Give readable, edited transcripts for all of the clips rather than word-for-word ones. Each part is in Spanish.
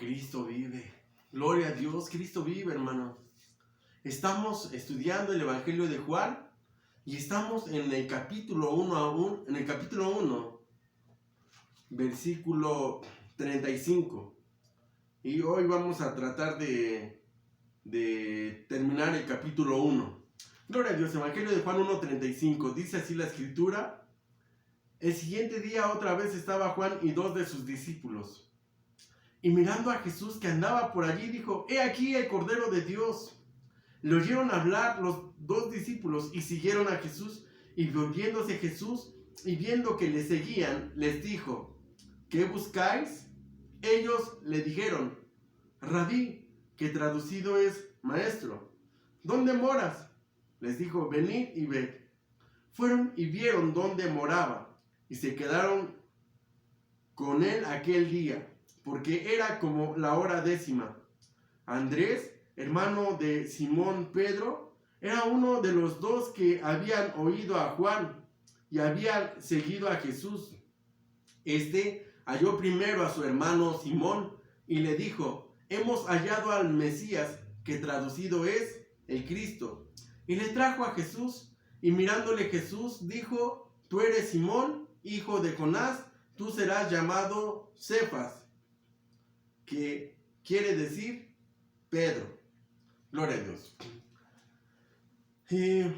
Cristo vive. Gloria a Dios, Cristo vive, hermano. Estamos estudiando el Evangelio de Juan y estamos en el capítulo 1, versículo 35. Y hoy vamos a tratar de terminar el capítulo 1. Gloria a Dios, Evangelio de Juan 1:35. Dice así la escritura: el siguiente día otra vez estaba Juan y 2 de sus discípulos. Y mirando a Jesús que andaba por allí, dijo: he aquí el Cordero de Dios. Le oyeron hablar los 2 discípulos y siguieron a Jesús. Y volviéndose Jesús y viendo que le seguían, les dijo: ¿qué buscáis? Ellos le dijeron: Rabí, que traducido es maestro, ¿dónde moras? Les dijo: venid y ved. Fueron y vieron dónde moraba, y se quedaron con él aquel día, porque era como la hora 10. Andrés, hermano de Simón Pedro, era uno de los 2 que habían oído a Juan y habían seguido a Jesús. Este halló primero a su hermano Simón y le dijo: hemos hallado al Mesías, que traducido es el Cristo. Y le trajo a Jesús, y mirándole Jesús dijo: tú eres Simón, hijo de Jonás, tú serás llamado Cefas, que quiere decir Pedro. Gloria a Dios.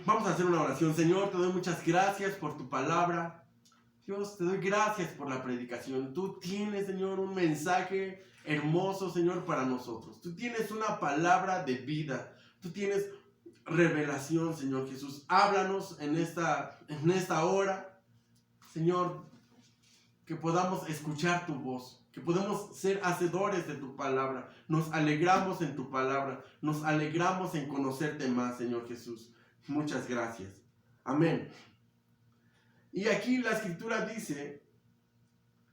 Vamos a hacer una oración. Señor, te doy muchas gracias por tu palabra. Dios, te doy gracias por la predicación. Tú tienes, Señor, un mensaje hermoso, Señor, para nosotros. Tú tienes una palabra de vida. Tú tienes revelación, Señor Jesús. Háblanos en esta hora, Señor, que podamos escuchar tu voz, que podamos ser hacedores de tu palabra. Nos alegramos en tu palabra. Nos alegramos en conocerte más, Señor Jesús. Muchas gracias. Amén. Y aquí la escritura dice,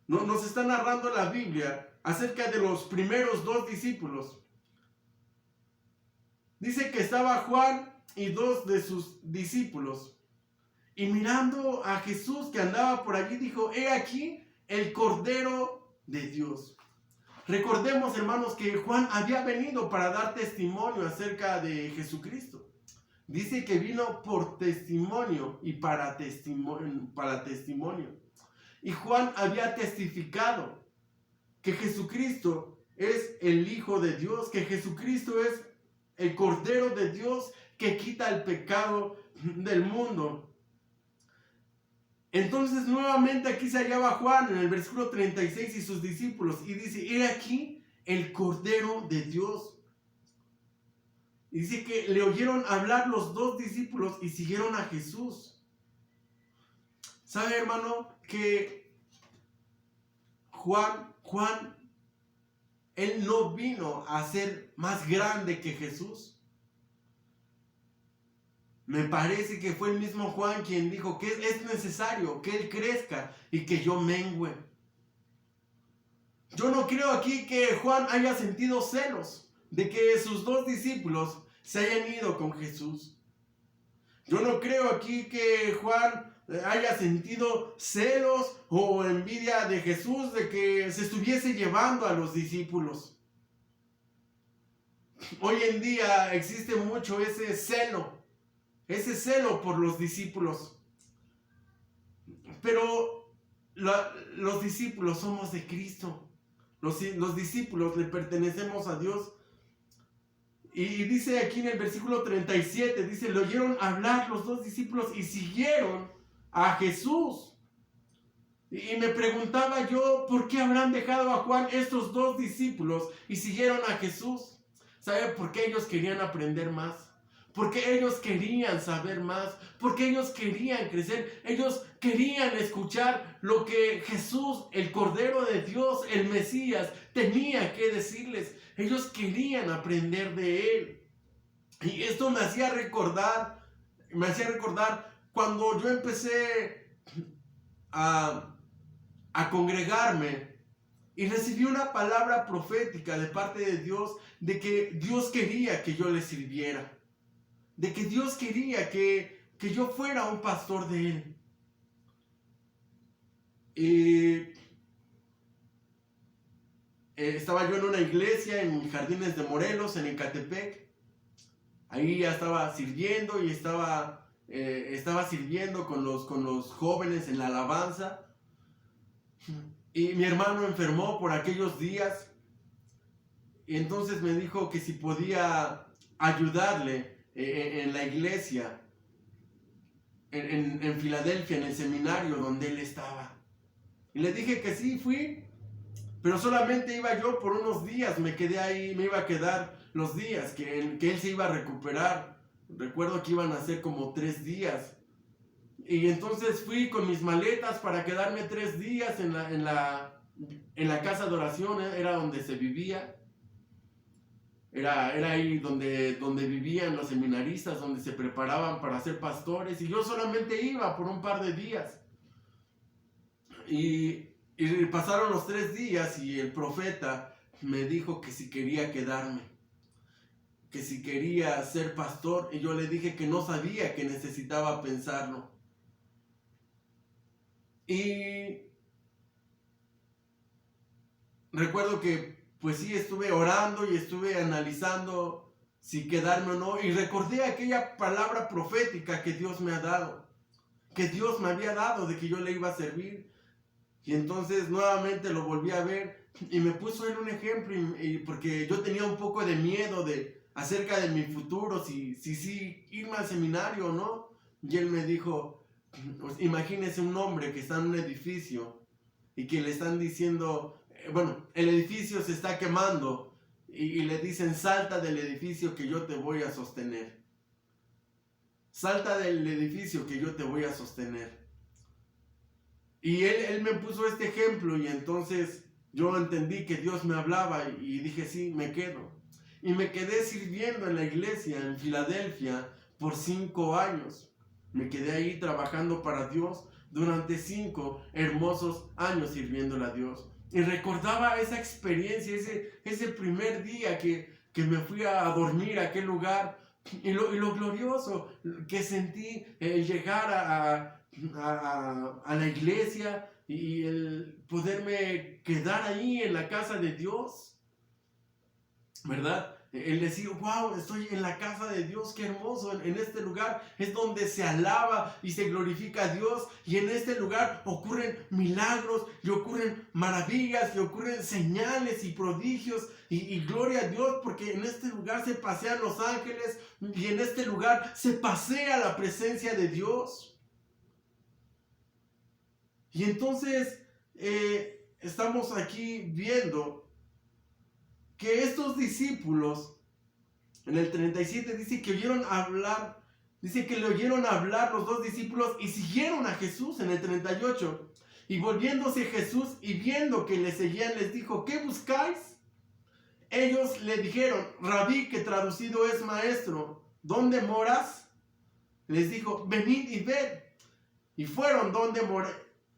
nos está narrando la Biblia acerca de los primeros 2 discípulos. Dice que estaba Juan y 2 de sus discípulos. Y mirando a Jesús que andaba por allí, dijo: he aquí el Cordero de Dios. Recordemos, hermanos, que Juan había venido para dar testimonio acerca de Jesucristo. Dice que vino por testimonio y para testimonio. Y Juan había testificado que Jesucristo es el Hijo de Dios, que Jesucristo es el Cordero de Dios que quita el pecado del mundo. Entonces nuevamente aquí se hallaba Juan en el versículo 36 y sus discípulos, y dice: he aquí el Cordero de Dios. Y dice que le oyeron hablar los 2 discípulos y siguieron a Jesús. ¿Sabe, hermano, que Juan, él no vino a ser más grande que Jesús? Me parece que fue el mismo Juan quien dijo que es necesario que él crezca y que yo mengüe. Yo no creo aquí que Juan haya sentido celos de que sus 2 discípulos se hayan ido con Jesús. Yo no creo aquí que Juan haya sentido celos o envidia de Jesús de que se estuviese llevando a los discípulos. Hoy en día existe mucho ese celo por los discípulos. Pero los discípulos somos de Cristo. Los discípulos le pertenecemos a Dios. Y dice aquí en el versículo 37, dice: le oyeron hablar los 2 discípulos y siguieron a Jesús. Y me preguntaba yo, ¿por qué habrán dejado a Juan estos 2 discípulos y siguieron a Jesús? ¿Sabe por qué? Ellos querían aprender más. Porque ellos querían saber más, porque ellos querían crecer, ellos querían escuchar lo que Jesús, el Cordero de Dios, el Mesías, tenía que decirles. Ellos querían aprender de él. Y esto me hacía recordar cuando yo empecé a congregarme y recibí una palabra profética de parte de Dios, de que Dios quería que yo le sirviera. De que Dios quería que yo fuera un pastor de él. estaba yo en una iglesia en Jardines de Morelos, en Ecatepec. Ahí ya estaba sirviendo y estaba sirviendo con los jóvenes en la alabanza. Y mi hermano enfermó por aquellos días. Y entonces me dijo que si podía ayudarle en la iglesia, en Filadelfia, en el seminario donde él estaba. Y le dije que sí, fui. Pero solamente iba yo por unos días, me quedé ahí, me iba a quedar los días que él se iba a recuperar. Recuerdo que iban a ser como 3 días. Y entonces fui con mis maletas para quedarme 3 días en la casa de oración, era donde se vivía. Era ahí donde vivían los seminaristas, donde se preparaban para ser pastores. Y yo solamente iba por un par de días. Y pasaron los 3 días y el profeta me dijo que si quería quedarme, que si quería ser pastor, y yo le dije que no sabía, que necesitaba pensarlo. Y recuerdo que pues sí, estuve orando y estuve analizando si quedarme o no, y recordé aquella palabra profética que Dios me ha dado, que Dios me había dado de que yo le iba a servir. Y entonces nuevamente lo volví a ver y me puso en un ejemplo, porque yo tenía un poco de miedo acerca de mi futuro, si irme al seminario o no. Y él me dijo, pues, imagínese un hombre que está en un edificio y que le están diciendo, el edificio se está quemando y le dicen, salta del edificio que yo te voy a sostener. Salta del edificio que yo te voy a sostener. Y él me puso este ejemplo y entonces yo entendí que Dios me hablaba y dije, sí, me quedo. Y me quedé sirviendo en la iglesia en Filadelfia por 5 años. Me quedé ahí trabajando para Dios durante 5 hermosos años sirviéndole a Dios. Y recordaba esa experiencia, ese primer día que me fui a dormir a aquel lugar. Y lo glorioso que sentí llegar a la iglesia y el poderme quedar ahí en la casa de Dios, ¿verdad? El decir, wow, estoy en la casa de Dios, qué hermoso, en este lugar es donde se alaba y se glorifica a Dios, y en este lugar ocurren milagros y ocurren maravillas y ocurren señales y prodigios y gloria a Dios, porque en este lugar se pasean los ángeles y en este lugar se pasea la presencia de Dios. Y entonces estamos aquí viendo que estos discípulos, en el 37 dice que oyeron hablar, dice que le oyeron hablar los 2 discípulos y siguieron a Jesús en el 38. Y volviéndose Jesús y viendo que le seguían, les dijo, ¿qué buscáis? Ellos le dijeron, Rabí, que traducido es maestro, ¿dónde moras? Les dijo, venid y ved. Y fueron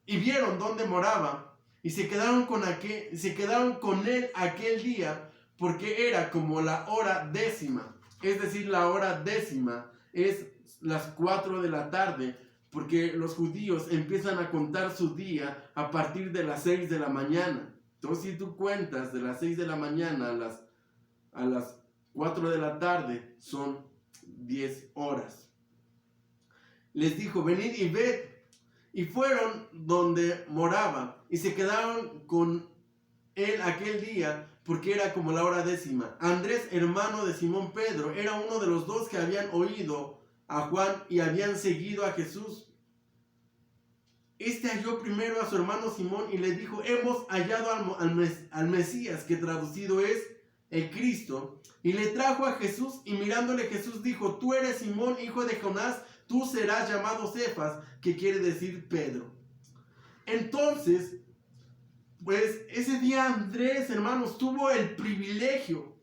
y vieron dónde moraba, y se quedaron con él aquel día, porque era como la hora 10ª, es decir, la hora 10ª es las 4 de la tarde, porque los judíos empiezan a contar su día a partir de las 6 de la mañana. Entonces, si tú cuentas de las 6 de la mañana a las 4 de la tarde, son 10 horas. Les dijo, venid y ved. Y fueron donde moraba y se quedaron con él aquel día, porque era como la hora 10ª. Andrés, hermano de Simón Pedro, era uno de los 2 que habían oído a Juan y habían seguido a Jesús. Este halló primero a su hermano Simón y le dijo, hemos hallado al Mesías, que traducido es el Cristo. Y le trajo a Jesús, y mirándole Jesús dijo, tú eres Simón, hijo de Jonás, tú serás llamado Cefas, que quiere decir Pedro. Entonces, pues ese día Andrés, hermanos, tuvo el privilegio,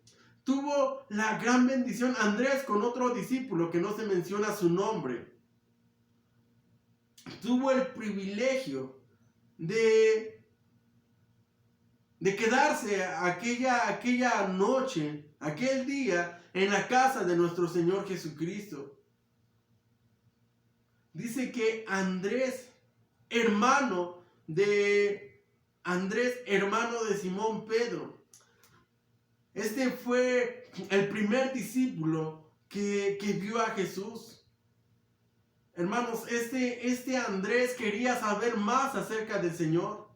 tuvo la gran bendición. Andrés, con otro discípulo que no se menciona su nombre, tuvo el privilegio de quedarse aquella noche, aquel día, en la casa de nuestro Señor Jesucristo. Dice que Andrés, hermano de Simón Pedro, Este fue el primer discípulo que vio a Jesús. Hermanos, este Andrés quería saber más acerca del Señor.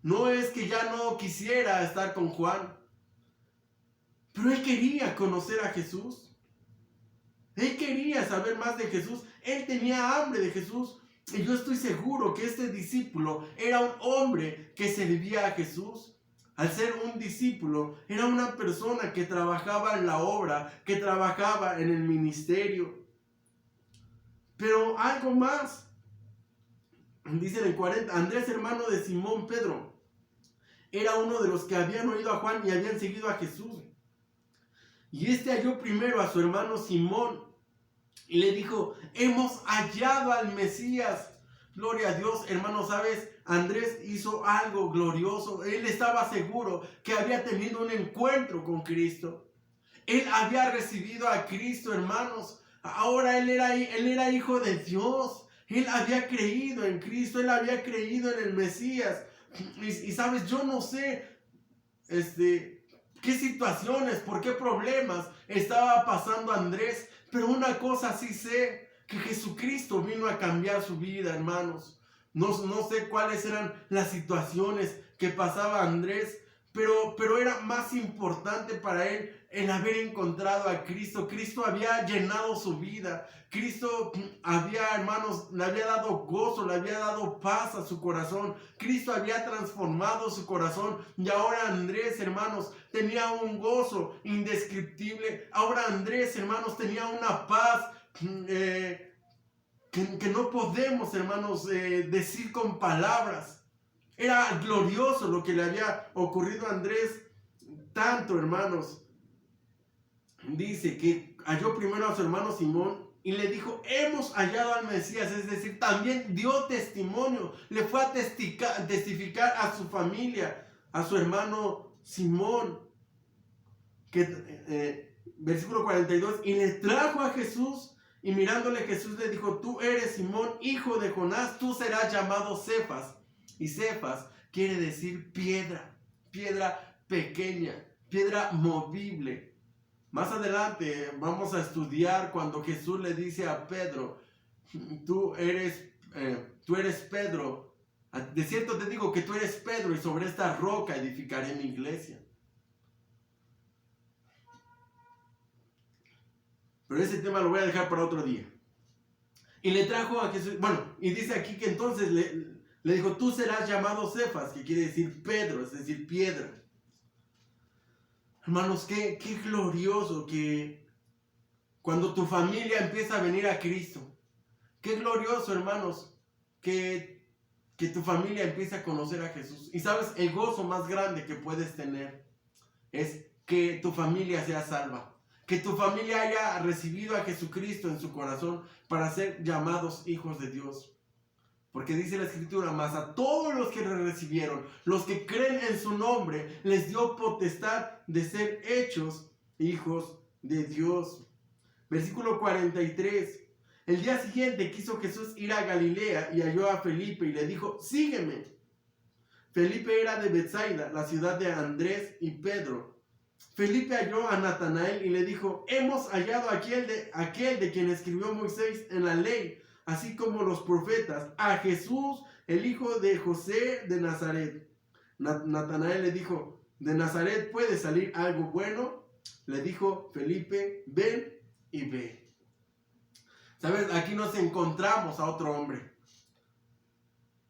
No es que ya no quisiera estar con Juan, pero él quería conocer a Jesús. Él quería saber más de Jesús. Él tenía hambre de Jesús. Y yo estoy seguro que este discípulo era un hombre que servía a Jesús. Al ser un discípulo, era una persona que trabajaba en la obra, que trabajaba en el ministerio. Pero algo más. Dice en el 40, Andrés, hermano de Simón Pedro, era uno de los que habían oído a Juan y habían seguido a Jesús. Y este halló primero a su hermano Simón y le dijo: hemos hallado al Mesías. Gloria a Dios, hermano. ¿Sabes? Andrés hizo algo glorioso. Él estaba seguro que había tenido un encuentro con Cristo. Él había recibido a Cristo, hermanos. Ahora él era hijo de Dios. Él había creído en Cristo. Él había creído en el Mesías. Y sabes, yo no sé qué situaciones, por qué problemas estaba pasando Andrés. Pero una cosa sí sé, que Jesucristo vino a cambiar su vida, hermanos. No sé cuáles eran las situaciones que pasaba Andrés, pero era más importante para él el haber encontrado a Cristo. Cristo había llenado su vida. Cristo había, hermanos, le había dado gozo, le había dado paz a su corazón. Cristo había transformado su corazón. Y ahora Andrés, hermanos, tenía un gozo indescriptible. Ahora Andrés, hermanos, tenía una paz que no podemos, hermanos, decir con palabras. Era glorioso lo que le había ocurrido a Andrés. Tanto, hermanos, dice que halló primero a su hermano Simón y le dijo: hemos hallado al Mesías. Es decir, también dio testimonio. Le fue a testificar a su familia, a su hermano Simón. Versículo 42. Y le trajo a Jesús. Y mirándole, Jesús le dijo: tú eres Simón, hijo de Jonás. Tú serás llamado Cefas. Y Cefas quiere decir piedra. Piedra pequeña. Piedra movible. Más adelante vamos a estudiar cuando Jesús le dice a Pedro: tú eres Pedro. De cierto te digo que tú eres Pedro, y sobre esta roca edificaré mi iglesia. Pero ese tema lo voy a dejar para otro día. Y le trajo a Jesús. Bueno, y dice aquí que entonces le dijo: tú serás llamado Cefas, que quiere decir Pedro, es decir, piedra. Hermanos, qué glorioso que cuando tu familia empieza a venir a Cristo. Qué glorioso, hermanos, que tu familia empiece a conocer a Jesús. Y sabes, el gozo más grande que puedes tener es que tu familia sea salva. Que tu familia haya recibido a Jesucristo en su corazón para ser llamados hijos de Dios. Porque dice la Escritura: mas a todos los que le recibieron, los que creen en su nombre, les dio potestad de ser hechos hijos de Dios. Versículo 43. El día siguiente quiso Jesús ir a Galilea y halló a Felipe y le dijo: sígueme. Felipe era de Betsaida, la ciudad de Andrés y Pedro. Felipe halló a Natanael y le dijo: hemos hallado a aquel de quien escribió Moisés en la ley, así como los profetas, a Jesús, el hijo de José de Nazaret. Natanael le dijo: ¿de Nazaret puede salir algo bueno? Le dijo Felipe: ven y ve. ¿Sabes? Aquí nos encontramos a otro hombre.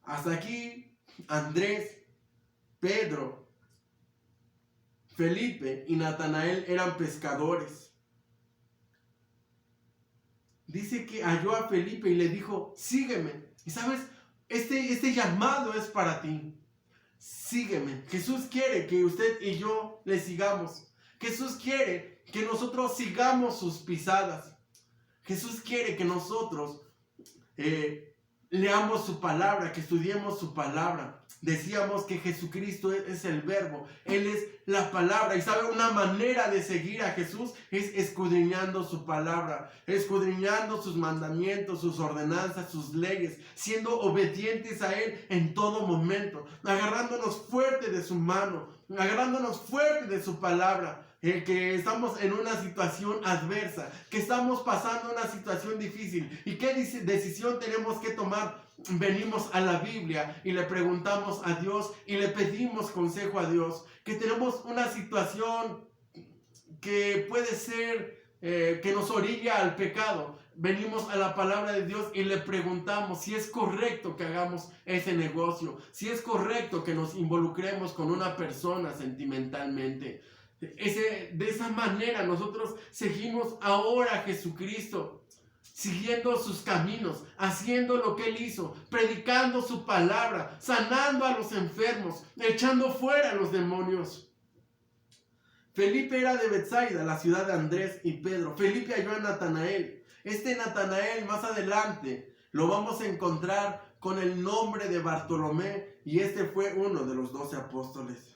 Hasta aquí Andrés, Pedro, Felipe y Natanael eran pescadores. Dice que halló a Felipe y le dijo: sígueme. Y sabes, este llamado es para ti. Sígueme. Jesús quiere que usted y yo le sigamos. Jesús quiere que nosotros sigamos sus pisadas. Jesús quiere que nosotros leamos su palabra, que estudiemos su palabra. Decíamos que Jesucristo es el verbo, Él es la palabra. Y sabe, una manera de seguir a Jesús es escudriñando su palabra, escudriñando sus mandamientos, sus ordenanzas, sus leyes, siendo obedientes a Él en todo momento, agarrándonos fuerte de su mano, agarrándonos fuerte de su palabra. Que estamos en una situación adversa, que estamos pasando una situación difícil. ¿Y qué decisión tenemos que tomar? Venimos a la Biblia y le preguntamos a Dios y le pedimos consejo a Dios. Que tenemos una situación que puede ser que nos orilla al pecado. Venimos a la palabra de Dios y le preguntamos si es correcto que hagamos ese negocio, si es correcto que nos involucremos con una persona sentimentalmente. De esa manera nosotros seguimos ahora a Jesucristo, siguiendo sus caminos, haciendo lo que Él hizo, predicando su palabra, sanando a los enfermos, echando fuera a los demonios. Felipe era de Betsaida, la ciudad de Andrés y Pedro. Felipe halló a Natanael. Este Natanael más adelante lo vamos a encontrar con el nombre de Bartolomé, y este fue uno de los 12 apóstoles.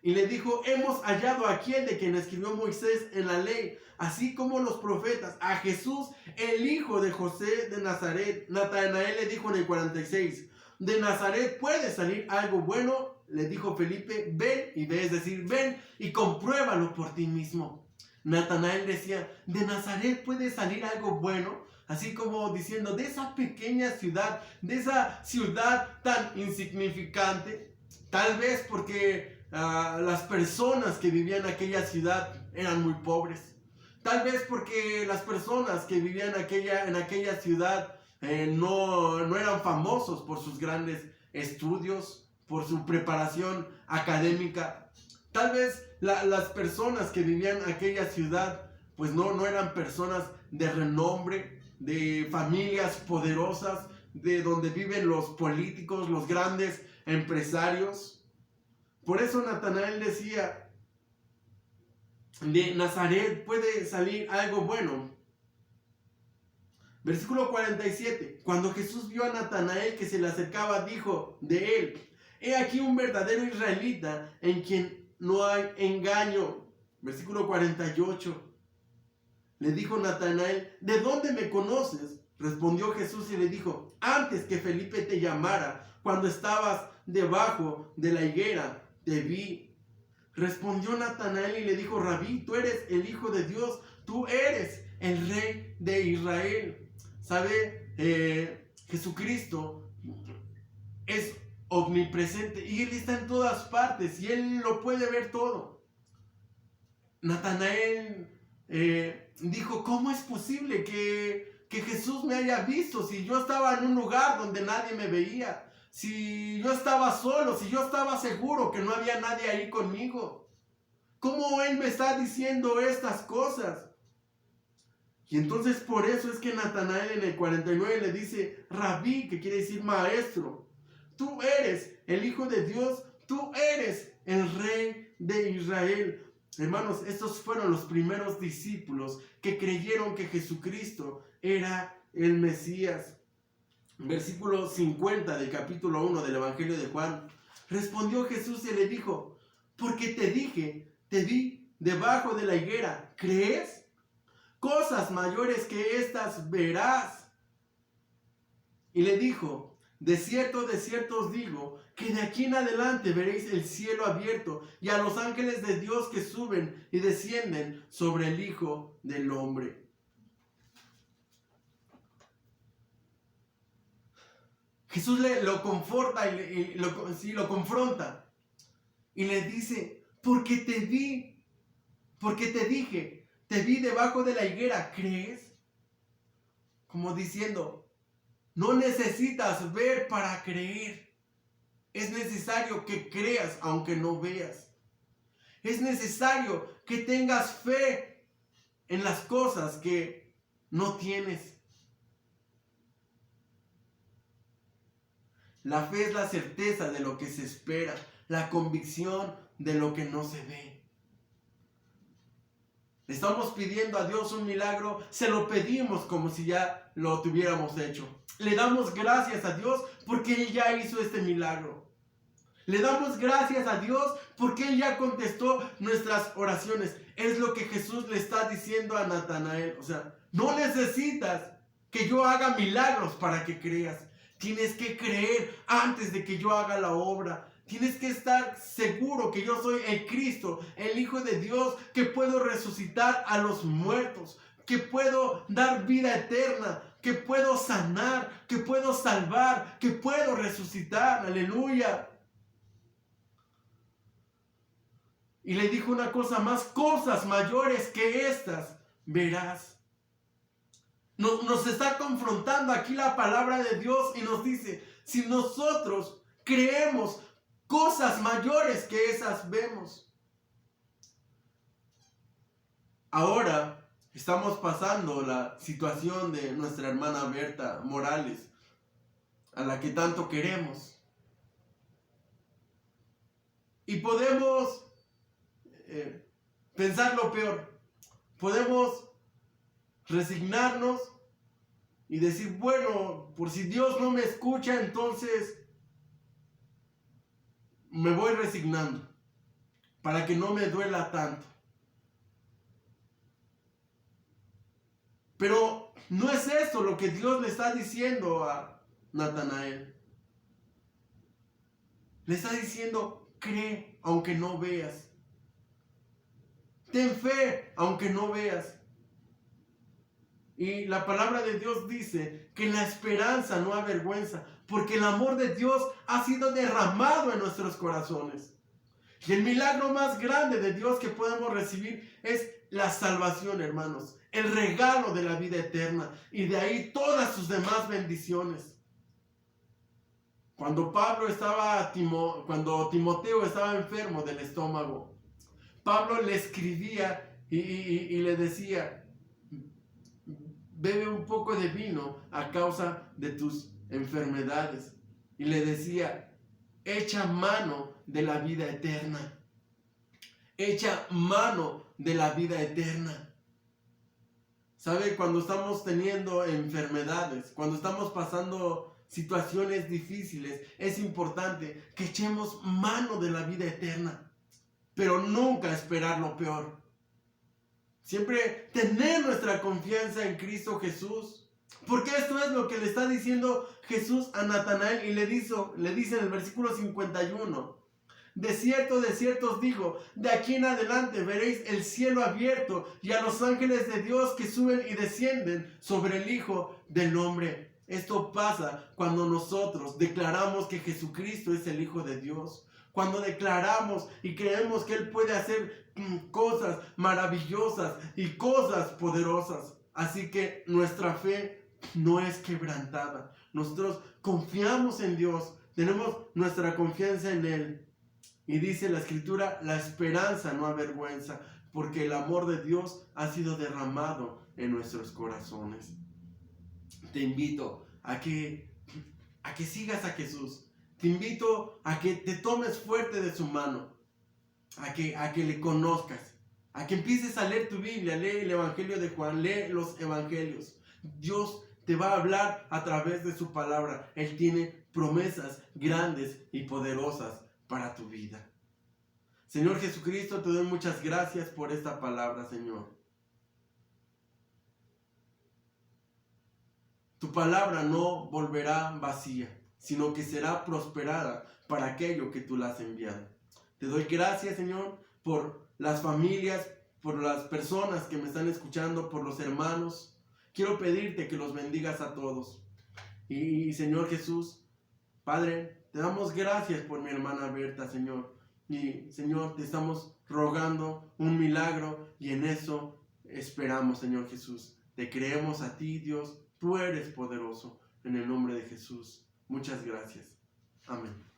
Y le dijo: hemos hallado a aquel de quien escribió Moisés en la ley, así como los profetas, a Jesús, el hijo de José de Nazaret. Natanael le dijo en el 46: ¿de Nazaret puede salir algo bueno? Le dijo Felipe: ven y ve, es decir, ven y compruébalo por ti mismo. Natanael decía: ¿de Nazaret puede salir algo bueno? Así como diciendo, de esa pequeña ciudad, de esa ciudad tan insignificante. Tal vez porque las personas que vivían en aquella ciudad eran muy pobres. Tal vez porque las personas que vivían en aquella ciudad no eran famosos por sus grandes estudios, por su preparación académica. Tal vez las personas que vivían en aquella ciudad pues no eran personas de renombre, de familias poderosas, de donde viven los políticos, los grandes empresarios. Por eso Natanael decía: de Nazaret puede salir algo bueno. Versículo 47. Cuando Jesús vio a Natanael que se le acercaba, dijo de él: he aquí un verdadero israelita en quien no hay engaño. Versículo 48. Le dijo Natanael: ¿de dónde me conoces? Respondió Jesús y le dijo: antes que Felipe te llamara, cuando estabas debajo de la higuera, te vi. Respondió Natanael y le dijo: Rabí, tú eres el Hijo de Dios, tú eres el Rey de Israel. ¿Sabe? Jesucristo es omnipresente y Él está en todas partes y Él lo puede ver todo. Natanael dijo: ¿cómo es posible que Jesús me haya visto si yo estaba en un lugar donde nadie me veía? Si yo estaba solo, si yo estaba seguro que no había nadie ahí conmigo. ¿Cómo Él me está diciendo estas cosas? Y entonces por eso es que Natanael en el 49 le dice: Rabí, que quiere decir maestro, tú eres el Hijo de Dios, tú eres el Rey de Israel. Hermanos, estos fueron los primeros discípulos que creyeron que Jesucristo era el Mesías. Versículo 50 del capítulo 1 del Evangelio de Juan. Respondió Jesús y le dijo: porque te dije, te vi debajo de la higuera, ¿crees? Cosas mayores que estas verás. Y le dijo: de cierto os digo, que de aquí en adelante veréis el cielo abierto y a los ángeles de Dios que suben y descienden sobre el Hijo del Hombre. Jesús lo conforta y lo confronta y le dice: porque te vi, porque te dije, te vi debajo de la higuera, ¿crees? Como diciendo, no necesitas ver para creer. Es necesario que creas aunque no veas. Es necesario que tengas fe en las cosas que no tienes. La fe es la certeza de lo que se espera, la convicción de lo que no se ve. Le estamos pidiendo a Dios un milagro, se lo pedimos como si ya lo tuviéramos hecho. Le damos gracias a Dios porque Él ya hizo este milagro. Le damos gracias a Dios porque Él ya contestó nuestras oraciones. Es lo que Jesús le está diciendo a Natanael. O sea, no necesitas que yo haga milagros para que creas. Tienes que creer antes de que yo haga la obra. Tienes que estar seguro que yo soy el Cristo, el Hijo de Dios, que puedo resucitar a los muertos, que puedo dar vida eterna, que puedo sanar, que puedo salvar, que puedo resucitar. Aleluya. Y le dijo una cosa más: cosas mayores que estas verás. Nos está confrontando aquí la palabra de Dios y nos dice: si nosotros creemos, cosas mayores que esas vemos. Ahora estamos pasando la situación de nuestra hermana Berta Morales, a la que tanto queremos. Y podemos pensar lo peor. Podemos resignarnos y decir: bueno, por si Dios no me escucha, entonces me voy resignando para que no me duela tanto. Pero no es eso lo que Dios le está diciendo a Natanael. Le está diciendo: cree aunque no veas. Ten fe aunque no veas. Y la palabra de Dios dice que la esperanza no avergüenza, porque el amor de Dios ha sido derramado en nuestros corazones. Y el milagro más grande de Dios que podemos recibir es la salvación, hermanos. El regalo de la vida eterna. Y de ahí todas sus demás bendiciones. Cuando Timoteo estaba enfermo del estómago, Pablo le escribía y le decía: bebe un poco de vino a causa de tus enfermedades. Y le decía: echa mano de la vida eterna. Echa mano de la vida eterna. ¿Sabe? Cuando estamos teniendo enfermedades, cuando estamos pasando situaciones difíciles, es importante que echemos mano de la vida eterna. Pero nunca esperar lo peor. Siempre tener nuestra confianza en Cristo Jesús. Porque esto es lo que le está diciendo Jesús a Natanael. Y le dice en el versículo 51. De cierto os digo, de aquí en adelante veréis el cielo abierto y a los ángeles de Dios que suben y descienden sobre el Hijo del Hombre. Esto pasa cuando nosotros declaramos que Jesucristo es el Hijo de Dios. Cuando declaramos y creemos que Él puede hacer cosas maravillosas y cosas poderosas. Así que nuestra fe no es quebrantada. Nosotros confiamos en Dios. Tenemos nuestra confianza en Él. Y dice la Escritura: la esperanza no avergüenza, porque el amor de Dios ha sido derramado en nuestros corazones. Te invito a que sigas a Jesús. Te invito a que te tomes fuerte de su mano, a que le conozcas, a que empieces a leer tu Biblia. Lee el Evangelio de Juan, lee los Evangelios. Dios te va a hablar a través de su palabra. Él tiene promesas grandes y poderosas para tu vida. Señor Jesucristo, te doy muchas gracias por esta palabra, Señor. Tu palabra no volverá vacía, sino que será prosperada para aquello que tú la has enviado. Te doy gracias, Señor, por las familias, por las personas que me están escuchando, por los hermanos. Quiero pedirte que los bendigas a todos. Y Señor Jesús, Padre, te damos gracias por mi hermana Berta, Señor. Y Señor, te estamos rogando un milagro y en eso esperamos, Señor Jesús. Te creemos a ti, Dios. Tú eres poderoso. En el nombre de Jesús. Muchas gracias. Amén.